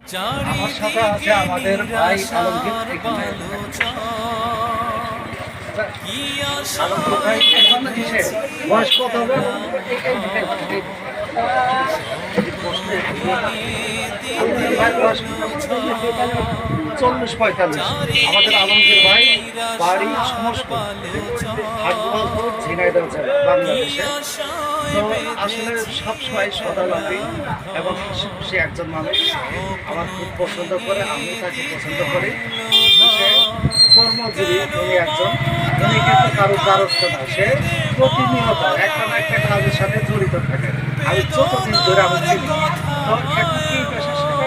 আমার সাথে আছে আমাদের ভাই আলমগীর। আলমগীর ভাই এখন এসে বয়স কত হবে? 40-45। আমাদের আলমগীর ভাই বাড়ি সমস্যা হাটগোপালপুর, ঝিনাইদহ জেলা, বাংলাদেশে। তো আসলে সবসময় সদালাপী এবং হাসি খুশি একজন মানুষ। আমার খুব পছন্দ করে, আমি তাকে পছন্দ করি। সে কর্মজীবী, উনি একজন, উনি কিন্তু কারো দ্বারস্থ না, সে প্রতিনিয়ত একটা না একটা কাজের সাথে জড়িত থাকে। আমি যতদিন ধরে আমি চিনি। তো এখন কি পেশার সাথে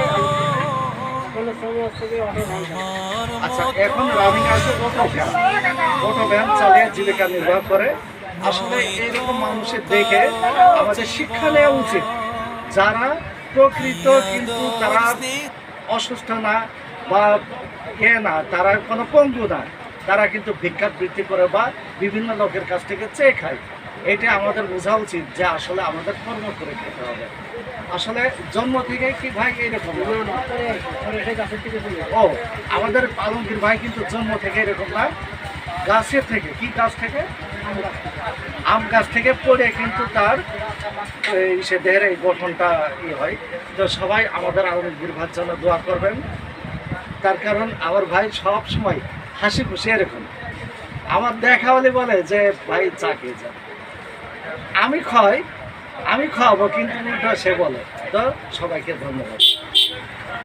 আচ্ছা, এখন রানিং আছে অটো ভ্যান চালিয়ে জীবিকা নির্বাহ করে। আসলে এইরকম মানুষের দেখে আমাদের শিক্ষা নেওয়া উচিত, যারা প্রকৃত কিন্তু তারা অসুস্থ না বা না, তারা কোনো পঙ্গু না, তারা কিন্তু ভিক্ষাবৃত্তি করে বা বিভিন্ন লোকের কাছ থেকে চেয়ে খায়। এটা আমাদের বোঝা উচিত যে আসলে আমাদের কর্ম করে খেতে হবে। আসলে জন্ম থেকে কি ভাই এরকম? ও, আমাদের আলমগীর ভাই কিন্তু জন্ম থেকে এরকম না, গাছের থেকে, কি গাছ থেকে? আম গাছ থেকে পড়ে কিন্তু তার সে দেহের এই গঠনটা হয়। তো সবাই আমাদের আলমগীর ভাইয়ের জন্য দোয়া করবেন। তার কারণ আমার ভাই সব সময় হাসি খুশি এরকম। আমার দেখা হলে বলে যে ভাই চা খেয়ে যান, আমি খাওয়াবো, কিন্তু সে বলে। তো সবাইকে ধন্যবাদ।